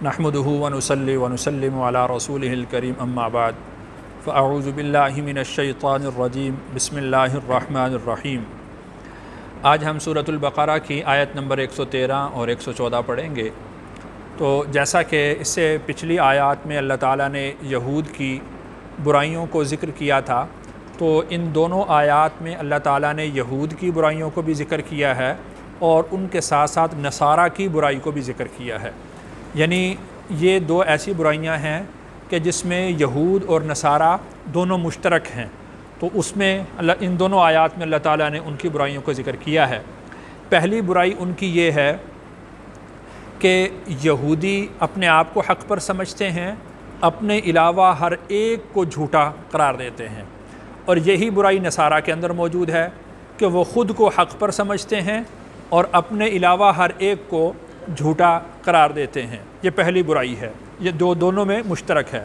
نحمده ونصلي ونسلم على رسوله الكريم اما بعد فاعوذ باللہ من الشیطان الرجیم بسم اللہ الرحمن الرحیم۔ آج ہم سورۃ البقرہ کی آیت نمبر 113 اور 114 پڑھیں گے۔ تو جیسا کہ اس سے پچھلی آیات میں اللہ تعالیٰ نے یہود کی برائیوں کو ذکر کیا تھا، تو ان دونوں آیات میں اللہ تعالیٰ نے یہود کی برائیوں کو بھی ذکر کیا ہے اور ان کے ساتھ ساتھ نصارہ کی برائی کو بھی ذکر کیا ہے۔ یعنی یہ دو ایسی برائیاں ہیں کہ جس میں یہود اور نصارہ دونوں مشترک ہیں، تو اس میں ان دونوں آیات میں اللہ تعالیٰ نے ان کی برائیوں کو ذکر کیا ہے۔ پہلی برائی ان کی یہ ہے کہ یہودی اپنے آپ کو حق پر سمجھتے ہیں، اپنے علاوہ ہر ایک کو جھوٹا قرار دیتے ہیں، اور یہی برائی نصارہ کے اندر موجود ہے کہ وہ خود کو حق پر سمجھتے ہیں اور اپنے علاوہ ہر ایک کو جھوٹا قرار دیتے ہیں۔ یہ پہلی برائی ہے، یہ دونوں میں مشترک ہے۔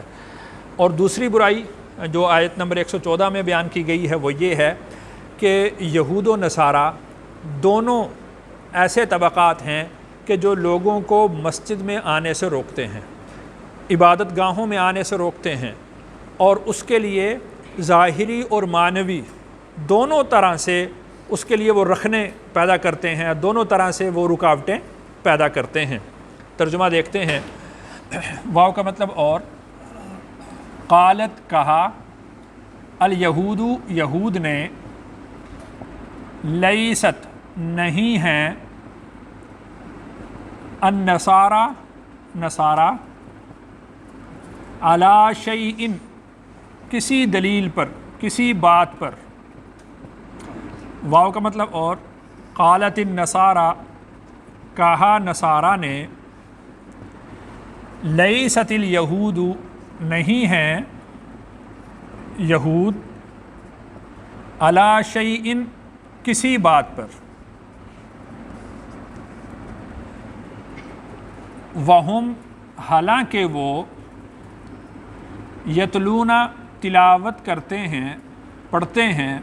اور دوسری برائی جو آیت نمبر 114 میں بیان کی گئی ہے وہ یہ ہے کہ یہود و نصارہ دونوں ایسے طبقات ہیں کہ جو لوگوں کو مسجد میں آنے سے روکتے ہیں، عبادت گاہوں میں آنے سے روکتے ہیں، اور اس کے لیے ظاہری اور معنوی دونوں طرح سے اس کے لیے وہ رخنے پیدا کرتے ہیں، دونوں طرح سے وہ رکاوٹیں پیدا کرتے ہیں۔ ترجمہ دیکھتے ہیں۔ واو کا مطلب اور، قالت کہا، الیہود یہود نے، لیست نہیں ہیں، النصارى نصارہ، علی شیء کسی دلیل پر، کسی بات پر۔ واو کا مطلب اور، قالت النصارى کہا نصارہ نے، لیست الیہود نہیں ہیں یہود، علی شیء کسی بات پر، وہم حالانکہ وہ، یتلون تلاوت کرتے ہیں، پڑھتے ہیں،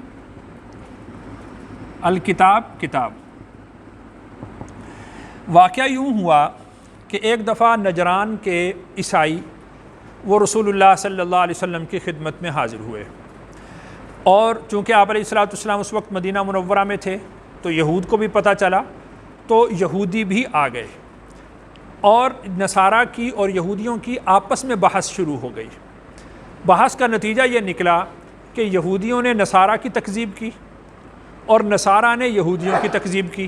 الکتاب کتاب۔ واقعہ یوں ہوا کہ ایک دفعہ نجران کے عیسائی وہ رسول اللہ صلی اللہ علیہ وسلم کی خدمت میں حاضر ہوئے، اور چونکہ آپ علیہ الصلوۃ والسلام اس وقت مدینہ منورہ میں تھے تو یہود کو بھی پتہ چلا، تو یہودی بھی آ گئے، اور نصارہ کی اور یہودیوں کی آپس میں بحث شروع ہو گئی۔ بحث کا نتیجہ یہ نکلا کہ یہودیوں نے نصارہ کی تکذیب کی اور نصارہ نے یہودیوں کی تکذیب کی۔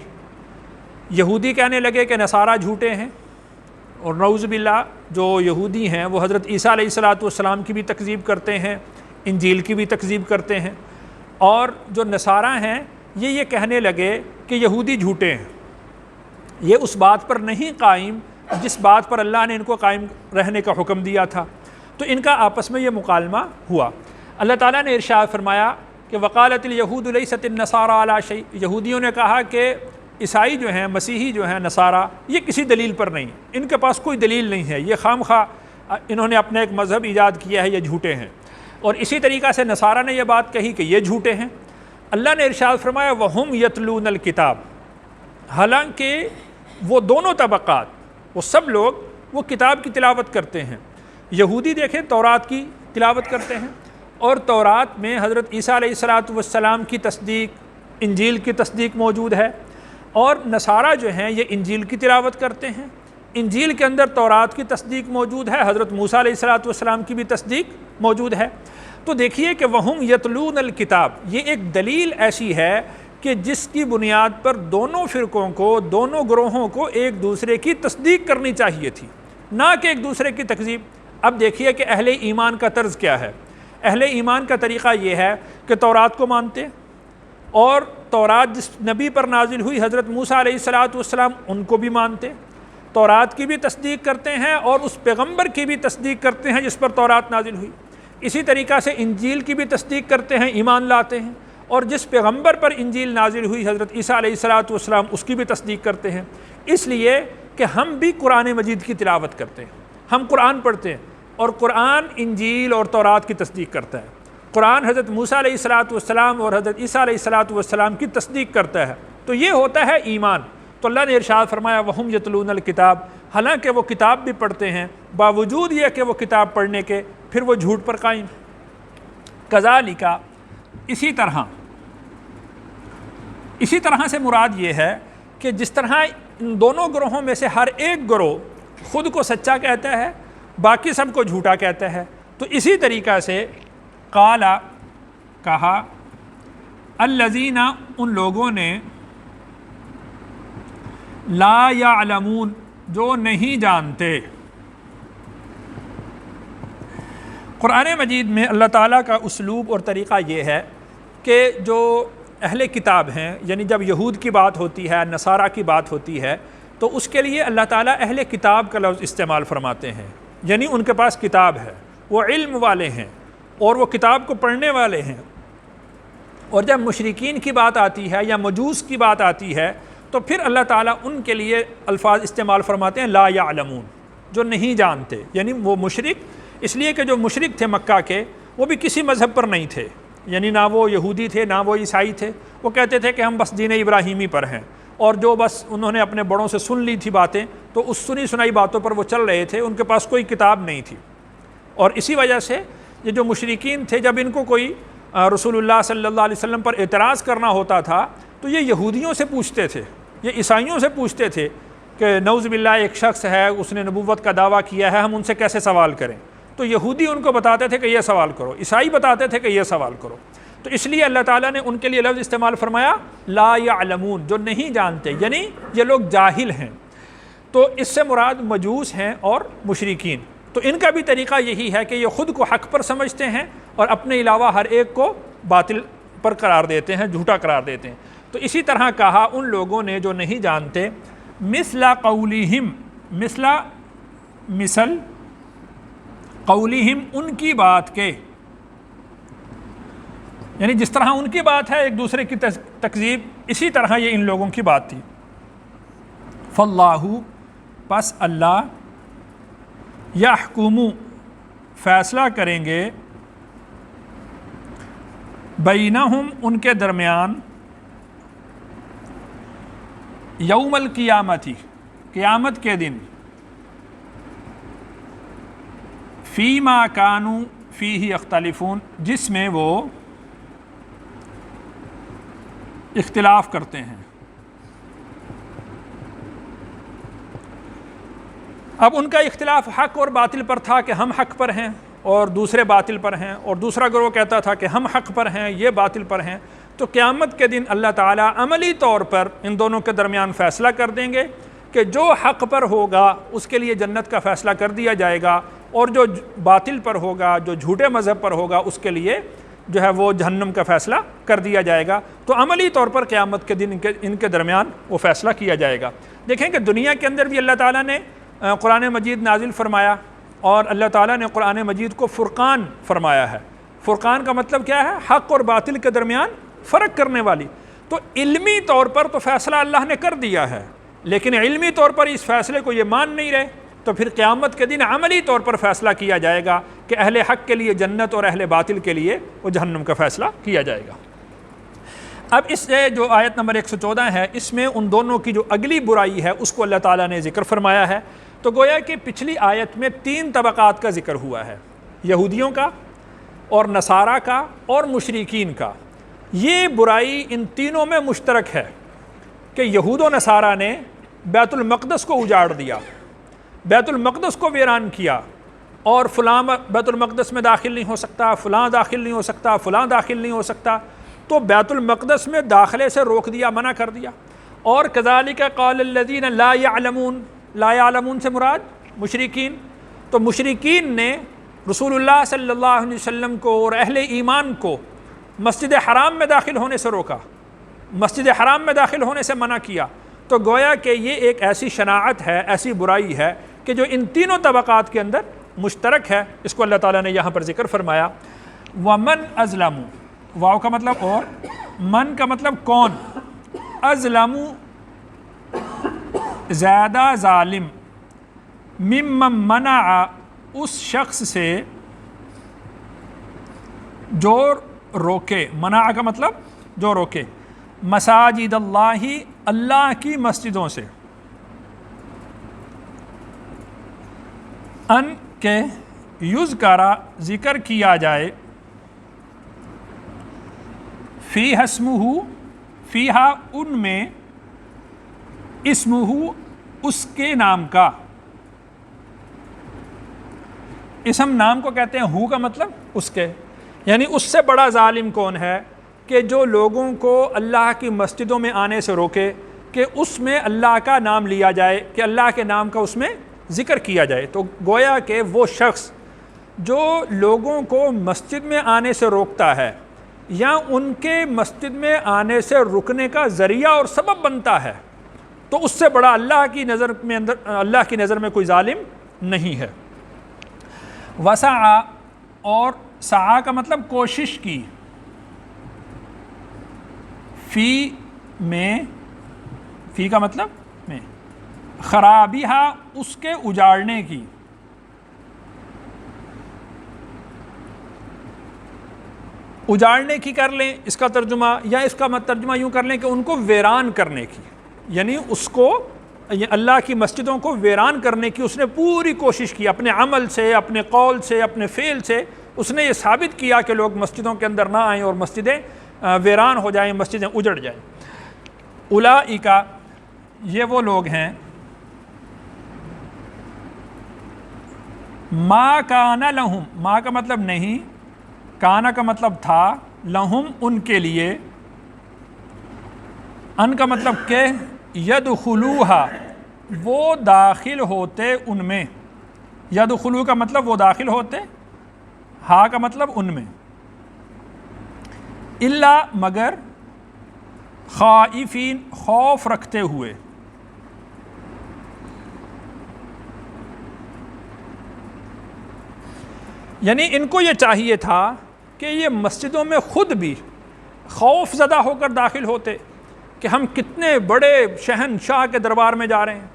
یہودی کہنے لگے کہ نصارہ جھوٹے ہیں، اور نعوذ باللہ جو یہودی ہیں وہ حضرت عیسیٰ علیہ الصلوۃ والسلام کی بھی تکذیب کرتے ہیں، انجیل کی بھی تکذیب کرتے ہیں، اور جو نصارہ ہیں یہ کہنے لگے کہ یہودی جھوٹے ہیں، یہ اس بات پر نہیں قائم جس بات پر اللہ نے ان کو قائم رہنے کا حکم دیا تھا۔ تو ان کا آپس میں یہ مکالمہ ہوا۔ اللہ تعالیٰ نے ارشاد فرمایا کہ وقالت الیہود لیست النصارى علی شیء، یہودیوں نے کہا کہ عیسائی جو ہیں، مسیحی جو ہیں، نصارہ، یہ کسی دلیل پر نہیں، ان کے پاس کوئی دلیل نہیں ہے، یہ خام خواہ انہوں نے اپنا ایک مذہب ایجاد کیا ہے، یہ جھوٹے ہیں۔ اور اسی طریقہ سے نصارہ نے یہ بات کہی کہ یہ جھوٹے ہیں۔ اللہ نے ارشاد فرمایا وَهُمْ يَتْلُونَ الْكِتَابَ، حالانکہ وہ دونوں طبقات، وہ سب لوگ وہ کتاب کی تلاوت کرتے ہیں۔ یہودی دیکھیں تورات کی تلاوت کرتے ہیں، اور تورات میں حضرت عیسیٰ علیہ الصلوۃ والسلام کی تصدیق، انجیل کی تصدیق موجود ہے، اور نصارہ جو ہیں یہ انجیل کی تلاوت کرتے ہیں، انجیل کے اندر تورات کی تصدیق موجود ہے، حضرت موسیٰ علیہ الصلوۃ والسلام کی بھی تصدیق موجود ہے۔ تو دیکھیے کہ وَهُمْ يَتْلُونَ الْكِتَابَ، یہ ایک دلیل ایسی ہے کہ جس کی بنیاد پر دونوں فرقوں کو، دونوں گروہوں کو ایک دوسرے کی تصدیق کرنی چاہیے تھی، نہ کہ ایک دوسرے کی تکذیب۔ اب دیکھیے کہ اہل ایمان کا طرز کیا ہے۔ اہل ایمان کا طریقہ یہ ہے کہ تورات کو مانتے، اور تورات جس نبی پر نازل ہوئی حضرت موسیٰ علیہ الصلوۃ والسلام ان کو بھی مانتے، تورات کی بھی تصدیق کرتے ہیں اور اس پیغمبر کی بھی تصدیق کرتے ہیں جس پر تورات نازل ہوئی۔ اسی طریقہ سے انجیل کی بھی تصدیق کرتے ہیں، ایمان لاتے ہیں، اور جس پیغمبر پر انجیل نازل ہوئی حضرت عیسیٰ علیہ الصلوۃ والسلام اس کی بھی تصدیق کرتے ہیں۔ اس لیے کہ ہم بھی قرآن مجید کی تلاوت کرتے ہیں، ہم قرآن پڑھتے ہیں، اور قرآن انجیل اور تورات کی تصدیق کرتا ہے۔ قرآن حضرت موسیٰ علیہ السلام اور حضرت عیسیٰ علیہ السلام کی تصدیق کرتا ہے، تو یہ ہوتا ہے ایمان۔ تو اللہ نے ارشاد فرمایا وَهُمْ يَتْلُونَ الْكِتَابَ، حالانکہ وہ کتاب بھی پڑھتے ہیں، باوجود یہ کہ وہ کتاب پڑھنے کے پھر وہ جھوٹ پر قائم۔ کذالک، اسی طرح سے مراد یہ ہے کہ جس طرح ان دونوں گروہوں میں سے ہر ایک گروہ خود کو سچا کہتا ہے، باقی سب کو جھوٹا کہتا ہے، تو اسی طریقہ سے قال کہا الذین ان لوگوں نے لا یعلمون جو نہیں جانتے۔ قرآن مجید میں اللہ تعالیٰ کا اسلوب اور طریقہ یہ ہے کہ جو اہل کتاب ہیں، یعنی جب یہود کی بات ہوتی ہے، نصارہ کی بات ہوتی ہے، تو اس کے لیے اللہ تعالیٰ اہل کتاب کا لفظ استعمال فرماتے ہیں، یعنی ان کے پاس کتاب ہے، وہ علم والے ہیں اور وہ کتاب کو پڑھنے والے ہیں۔ اور جب مشرکین کی بات آتی ہے یا مجوس کی بات آتی ہے تو پھر اللہ تعالیٰ ان کے لیے الفاظ استعمال فرماتے ہیں لا یعلمون، جو نہیں جانتے، یعنی وہ مشرک، اس لیے کہ جو مشرک تھے مکہ کے وہ بھی کسی مذہب پر نہیں تھے، یعنی نہ وہ یہودی تھے نہ وہ عیسائی تھے، وہ کہتے تھے کہ ہم بس دین ابراہیمی پر ہیں، اور جو بس انہوں نے اپنے بڑوں سے سن لی تھی باتیں تو اس سنی سنائی باتوں پر وہ چل رہے تھے، ان کے پاس کوئی کتاب نہیں تھی۔ اور اسی وجہ سے یہ جو مشرکین تھے، جب ان کو کوئی رسول اللہ صلی اللہ علیہ وسلم پر اعتراض کرنا ہوتا تھا تو یہ یہودیوں سے پوچھتے تھے، یہ عیسائیوں سے پوچھتے تھے کہ نعوذ باللہ ایک شخص ہے، اس نے نبوت کا دعویٰ کیا ہے، ہم ان سے کیسے سوال کریں؟ تو یہودی ان کو بتاتے تھے کہ یہ سوال کرو، عیسائی بتاتے تھے کہ یہ سوال کرو۔ تو اس لیے اللہ تعالیٰ نے ان کے لیے لفظ استعمال فرمایا لا یعلمون، جو نہیں جانتے، یعنی یہ لوگ جاہل ہیں۔ تو اس سے مراد مجوس ہیں اور مشرکین۔ تو ان کا بھی طریقہ یہی ہے کہ یہ خود کو حق پر سمجھتے ہیں اور اپنے علاوہ ہر ایک کو باطل پر قرار دیتے ہیں، جھوٹا قرار دیتے ہیں۔ تو اسی طرح کہا ان لوگوں نے جو نہیں جانتے، مثل قولہم، مثل قولہم، ان کی بات کے، یعنی جس طرح ان کی بات ہے ایک دوسرے کی تکذیب، اسی طرح یہ ان لوگوں کی بات تھی۔ فاللہ، پس اللہ، یحکم، فیصلہ کریں گے، بینہم، ان کے درمیان، یوم القیامتی، قیامت کے دن، فیما کانوا فیہ یختلفون، جس میں وہ اختلاف کرتے ہیں۔ اب ان کا اختلاف حق اور باطل پر تھا کہ ہم حق پر ہیں اور دوسرے باطل پر ہیں، اور دوسرا گروہ کہتا تھا کہ ہم حق پر ہیں، یہ باطل پر ہیں۔ تو قیامت کے دن اللہ تعالیٰ عملی طور پر ان دونوں کے درمیان فیصلہ کر دیں گے کہ جو حق پر ہوگا اس کے لیے جنت کا فیصلہ کر دیا جائے گا، اور جو باطل پر ہوگا، جو جھوٹے مذہب پر ہوگا، اس کے لیے جو ہے وہ جہنم کا فیصلہ کر دیا جائے گا۔ تو عملی طور پر قیامت کے دن ان کے درمیان وہ فیصلہ کیا جائے گا۔ دیکھیں کہ دنیا کے اندر بھی اللہ تعالیٰ نے قرآن مجید نازل فرمایا، اور اللہ تعالیٰ نے قرآن مجید کو فرقان فرمایا ہے۔ فرقان کا مطلب کیا ہے؟ حق اور باطل کے درمیان فرق کرنے والی۔ تو علمی طور پر تو فیصلہ اللہ نے کر دیا ہے، لیکن علمی طور پر اس فیصلے کو یہ مان نہیں رہے، تو پھر قیامت کے دن عملی طور پر فیصلہ کیا جائے گا کہ اہل حق کے لیے جنت اور اہل باطل کے لیے وہ جہنم کا فیصلہ کیا جائے گا۔ اب اس سے جو آیت نمبر 114 ہے، اس میں ان دونوں کی جو اگلی برائی ہے اس کو اللہ تعالیٰ نے ذکر فرمایا ہے۔ تو گویا کہ پچھلی آیت میں 3 طبقات کا ذکر ہوا ہے، یہودیوں کا اور نصارہ کا اور مشرکین کا۔ یہ برائی ان تینوں میں مشترک ہے کہ یہود و نصارہ نے بیت المقدس کو اجاڑ دیا، بیت المقدس کو ویران کیا، اور فلاں بیت المقدس میں داخل نہیں ہو سکتا، فلاں داخل نہیں ہو سکتا، فلاں داخل نہیں ہو سکتا، تو بیت المقدس میں داخلے سے روک دیا، منع کر دیا۔ اور کذالک قال الذین لا یعلمون، لا یعلمون سے مراد مشرکین۔ تو مشرکین نے رسول اللہ صلی اللہ علیہ وسلم کو اور اہل ایمان کو مسجد حرام میں داخل ہونے سے روکا، مسجد حرام میں داخل ہونے سے منع کیا۔ تو گویا کہ یہ ایک ایسی شناعت ہے، ایسی برائی ہے کہ جو ان تینوں طبقات کے اندر مشترک ہے۔ اس کو اللہ تعالیٰ نے یہاں پر ذکر فرمایا۔ وَمَنْ أَظْلَمُ، واو کا مطلب اور، من کا مطلب کون، اظلم زیادہ ظالم، ممن منع اس شخص سے جو روکے، منع کا مطلب جو روکے، مساجد اللہ، اللہ کی مسجدوں سے، ان کے یذکرا ذکر کیا جائے فیہا اسمہ فیہا ان میں اسمہ اس کے نام کا. اسم نام کو کہتے ہیں، ہو کا مطلب اس کے، یعنی اس سے بڑا ظالم کون ہے کہ جو لوگوں کو اللہ کی مسجدوں میں آنے سے روکے کہ اس میں اللہ کا نام لیا جائے، کہ اللہ کے نام کا اس میں ذکر کیا جائے. تو گویا کہ وہ شخص جو لوگوں کو مسجد میں آنے سے روکتا ہے یا ان کے مسجد میں آنے سے رکنے کا ذریعہ اور سبب بنتا ہے، تو اس سے بڑا اللہ کی نظر میں کوئی ظالم نہیں ہے. وسعا، اور سعا کا مطلب کوشش کی، فی میں، فی کا مطلب میں، خرابیہا اس کے اجاڑنے کی. اجاڑنے کی کر لیں اس کا ترجمہ، یا اس کا ترجمہ یوں کر لیں کہ ان کو ویران کرنے کی، یعنی اس کو اللہ کی مسجدوں کو ویران کرنے کی اس نے پوری کوشش کی، اپنے عمل سے، اپنے قول سے، اپنے فعل سے اس نے یہ ثابت کیا کہ لوگ مسجدوں کے اندر نہ آئیں اور مسجدیں ویران ہو جائیں، مسجدیں اجڑ جائیں. اولئک، یہ وہ لوگ ہیں، ما کان لہم، ما کا مطلب نہیں، کانا کا مطلب تھا، لہم ان کے لیے، ان کا مطلب کہ یدخلوہا وہ داخل ہوتے ان میں، یدخلو کا مطلب وہ داخل ہوتے، ہا کا مطلب ان میں، الا مگر، خائفین خوف رکھتے ہوئے. یعنی ان کو یہ چاہیے تھا کہ یہ مسجدوں میں خود بھی خوف زدہ ہو کر داخل ہوتے کہ ہم کتنے بڑے شہنشاہ کے دربار میں جا رہے ہیں،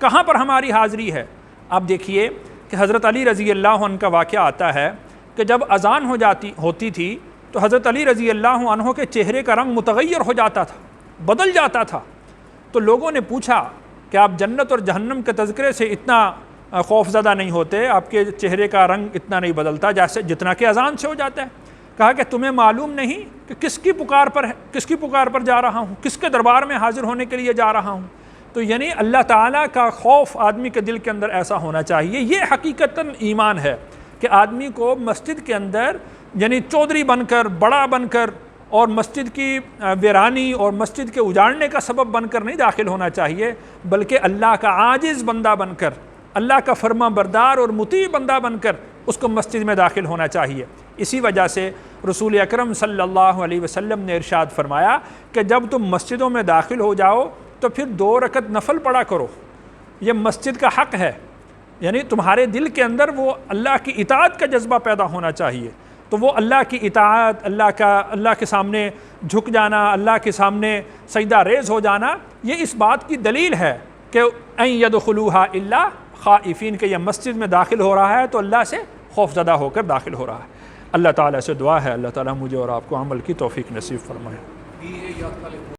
کہاں پر ہماری حاضری ہے. آپ دیکھیے کہ حضرت علی رضی اللہ عنہ کا واقعہ آتا ہے کہ جب اذان ہوتی تھی تو حضرت علی رضی اللہ عنہ کے چہرے کا رنگ متغیر ہو جاتا تھا، بدل جاتا تھا. تو لوگوں نے پوچھا کہ آپ جنت اور جہنم کے تذکرے سے اتنا خوف زدہ نہیں ہوتے، آپ کے چہرے کا رنگ اتنا نہیں بدلتا جیسے جتنا کہ اذان سے ہو جاتا ہے. کہا کہ تمہیں معلوم نہیں کہ کس کی پکار پر جا رہا ہوں، کس کے دربار میں حاضر ہونے کے لیے جا رہا ہوں. تو یعنی اللہ تعالیٰ کا خوف آدمی کے دل کے اندر ایسا ہونا چاہیے. یہ حقیقتاً ایمان ہے کہ آدمی کو مسجد کے اندر یعنی چودھری بن کر، بڑا بن کر، اور مسجد کی ویرانی اور مسجد کے اجاڑنے کا سبب بن کر نہیں داخل ہونا چاہیے، بلکہ اللہ کا عاجز بندہ بن کر، اللہ کا فرما بردار اور مطیع بندہ بن کر اس کو مسجد میں داخل ہونا چاہیے. اسی وجہ سے رسول اکرم صلی اللہ علیہ وسلم نے ارشاد فرمایا کہ جب تم مسجدوں میں داخل ہو جاؤ تو پھر 2 رکعت نفل پڑھا کرو، یہ مسجد کا حق ہے. یعنی تمہارے دل کے اندر وہ اللہ کی اطاعت کا جذبہ پیدا ہونا چاہیے. تو وہ اللہ کی اطاعت، اللہ کے سامنے جھک جانا، اللہ کے سامنے سجدہ ریز ہو جانا، یہ اس بات کی دلیل ہے کہ ان یدخلوہا الا خائفین، کہ یہ مسجد میں داخل ہو رہا ہے تو اللہ سے خوف زدہ ہو کر داخل ہو رہا ہے. اللہ تعالیٰ سے دعا ہے اللہ تعالیٰ مجھے اور آپ کو عمل کی توفیق نصیب فرمائے.